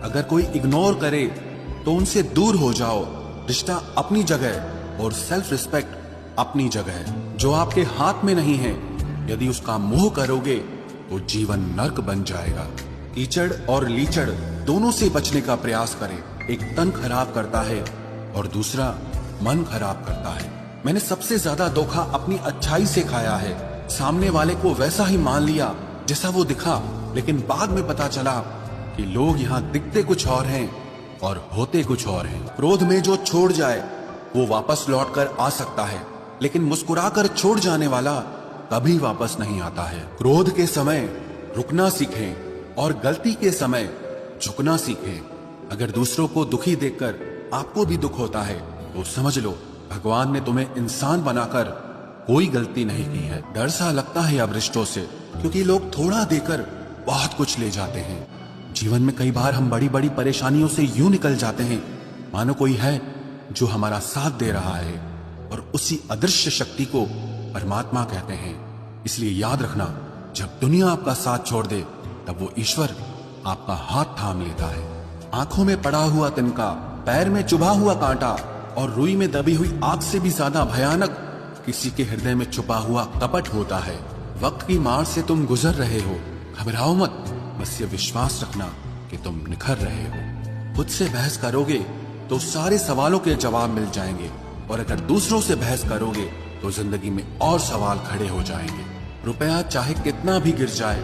अगर कोई इग्नोर करे तो उनसे दूर हो जाओ। रिश्ता अपनी जगह और सेल्फ रिस्पेक्ट अपनी जगह। जो आपके हाथ में नहीं है, यदि उसका मोह करोगे तो जीवन नर्क बन जाएगा। कीचड़ और लीचड़ दोनों से बचने का प्रयास करें। एक तन खराब करता है और दूसरा मन खराब करता है। मैंने सबसे ज्यादा धोखा अपनी अच्छाई से खाया है। सामने वाले को वैसा ही मान लिया जैसा वो दिखा, लेकिन बाद में पता चला कि लोग यहाँ दिखते कुछ और हैं और होते कुछ और हैं। क्रोध में जो छोड़ जाए वो वापस लौट कर आ सकता है, लेकिन मुस्कुराकर छोड़ जाने वाला कभी वापस नहीं आता है। क्रोध के समय रुकना सीखें और गलती के समय झुकना सीखें। अगर दूसरों को दुखी देखकर आपको भी दुख होता है तो समझ लो भगवान ने तुम्हें इंसान बनाकर कोई गलती नहीं की है। डर सा लगता है अब रिश्तों से, क्योंकि लोग थोड़ा देकर बहुत कुछ ले जाते हैं। जीवन में कई बार हम बड़ी बड़ी परेशानियों से यूं निकल जाते हैं मानो कोई है जो हमारा साथ दे रहा है, और उसी अदृश्य शक्ति को परमात्मा कहते हैं। इसलिए याद रखना, जब दुनिया आपका साथ छोड़ दे तब वो ईश्वर आपका हाथ थाम लेता है। आंखों में पड़ा हुआ तिनका, पैर में चुभा हुआ कांटा और रुई में दबी हुई आग से भी ज्यादा भयानक किसी के हृदय में छुपा हुआ कपट होता है। वक्त की मार से तुम गुजर रहे हो, घबराओ मत, बस ये विश्वास रखना कि तुम निखर रहे हो। खुद से बहस करोगे तो सारे सवालों के जवाब मिल जाएंगे, और अगर दूसरों से बहस करोगे तो जिंदगी में और सवाल खड़े हो जाएंगे। रुपया चाहे कितना भी गिर जाए,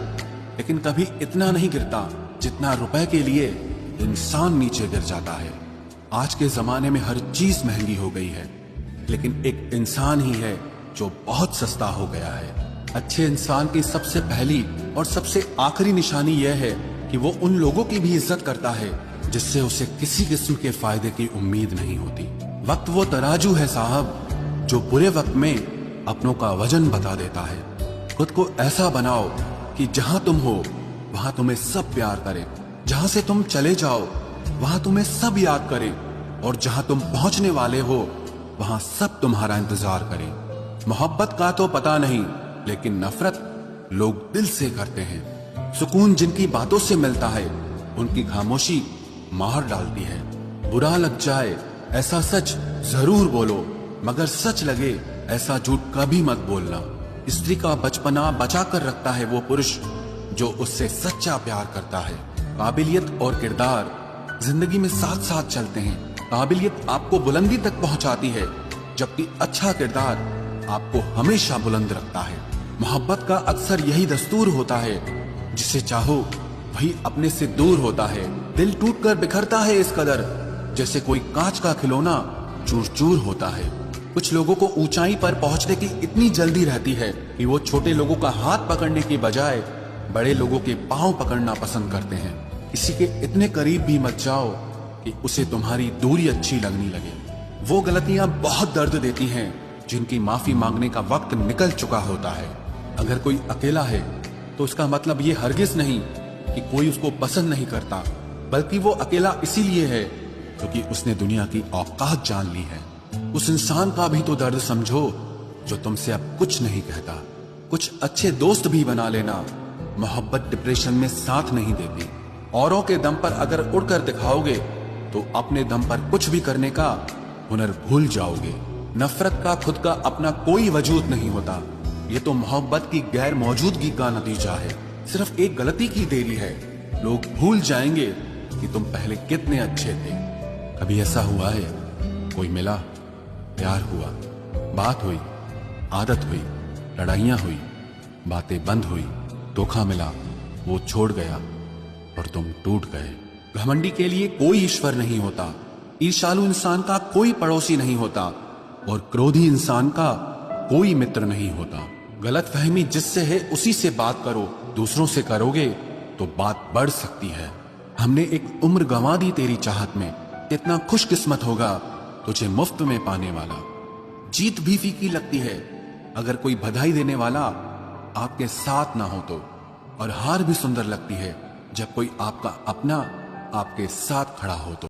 लेकिन कभी इतना नहीं गिरता जितना रुपए के लिए इंसान नीचे गिर जाता है। आज के जमाने में हर चीज महंगी हो गई है, लेकिन एक इंसान ही है जो बहुत सस्ता हो गया है। अच्छे इंसान की सबसे पहली और सबसे आखिरी निशानी यह है कि वो उन लोगों की भी इज्जत करता है जिससे उसे किसी किस्म के फायदे की उम्मीद नहीं होती। वक्त वो तराजू है साहब, जो बुरे वक्त में अपनों का वजन बता देता है। खुद को ऐसा बनाओ कि जहां तुम हो वहां तुम्हें सब प्यार करें, जहां से तुम चले जाओ वहां तुम्हें सब याद करें, और जहां तुम पहुंचने वाले हो वहां सब तुम्हारा इंतजार करें। मोहब्बत का तो पता नहीं, लेकिन नफरत लोग दिल से करते हैं। सुकून जिनकी बातों से मिलता है उनकी खामोशी मार डालती है। बुरा लग जाए ऐसा सच जरूर बोलो, मगर सच लगे ऐसा झूठ कभी मत बोलना। स्त्री का बचपना बचा कर रखता है वो पुरुष जो उससे सच्चा प्यार करता है। काबिलियत और किरदार जिंदगी में साथ साथ चलते हैं। काबिलियत आपको बुलंदी तक पहुंचाती है, जबकि अच्छा किरदार आपको हमेशा बुलंद रखता है। मोहब्बत का अक्सर यही दस्तूर होता है, जिसे चाहो वही अपने से दूर होता है। दिल टूटकर बिखरता है इस कदर, जैसे कोई कांच का खिलौना चूर चूर होता है। कुछ लोगों को ऊंचाई पर पहुंचने की इतनी जल्दी रहती है कि वो छोटे लोगों का हाथ पकड़ने की बजाय बड़े लोगों के पांव पकड़ना पसंद करते हैं। किसी के इतने करीब भी मत जाओ कि उसे तुम्हारी दूरी अच्छी लगने लगे। वो गलतियां बहुत दर्द देती हैं जिनकी माफी मांगने का वक्त निकल चुका होता है। अगर कोई अकेला है तो उसका मतलब ये हरगिज नहीं कि कोई उसको पसंद नहीं करता, बल्कि वो अकेला इसीलिए है क्योंकि उसने दुनिया की औकात जान ली है। उस इंसान का भी तो दर्द समझो जो तुमसे अब कुछ नहीं कहता। कुछ अच्छे दोस्त भी बना लेना, मोहब्बत डिप्रेशन में साथ नहीं देती। औरों के दम पर अगर उड़कर दिखाओगे तो अपने दम पर कुछ भी करने का हुनर भूल जाओगे। नफरत का खुद का अपना कोई वजूद नहीं होता, ये तो मोहब्बत की गैर मौजूदगी का नतीजा है। सिर्फ एक गलती की देरी है, लोग भूल जाएंगे कि तुम पहले कितने अच्छे थे। कभी ऐसा हुआ है, कोई मिला, प्यार हुआ, बात हुई, आदत हुई, लड़ाइयां हुई, बातें बंद हुई, धोखा मिला, वो छोड़ गया और तुम टूट गए। घमंडी के लिए कोई ईश्वर नहीं होता, ईर्ष्यालु इंसान का कोई पड़ोसी नहीं होता, और क्रोधी इंसान का कोई मित्र नहीं होता। गलतफहमी जिससे है उसी से बात करो, दूसरों से करोगे तो बात बढ़ सकती है। हमने एक उम्र गंवा दी तेरी चाहत में, कितना खुशकिस्मत होगा तुझे मुफ्त में पाने वाला। जीत भी फीकी लगती है अगर कोई बधाई देने वाला आपके साथ ना हो तो, और हार भी सुंदर लगती है जब कोई आपका अपना आपके साथ खड़ा हो तो।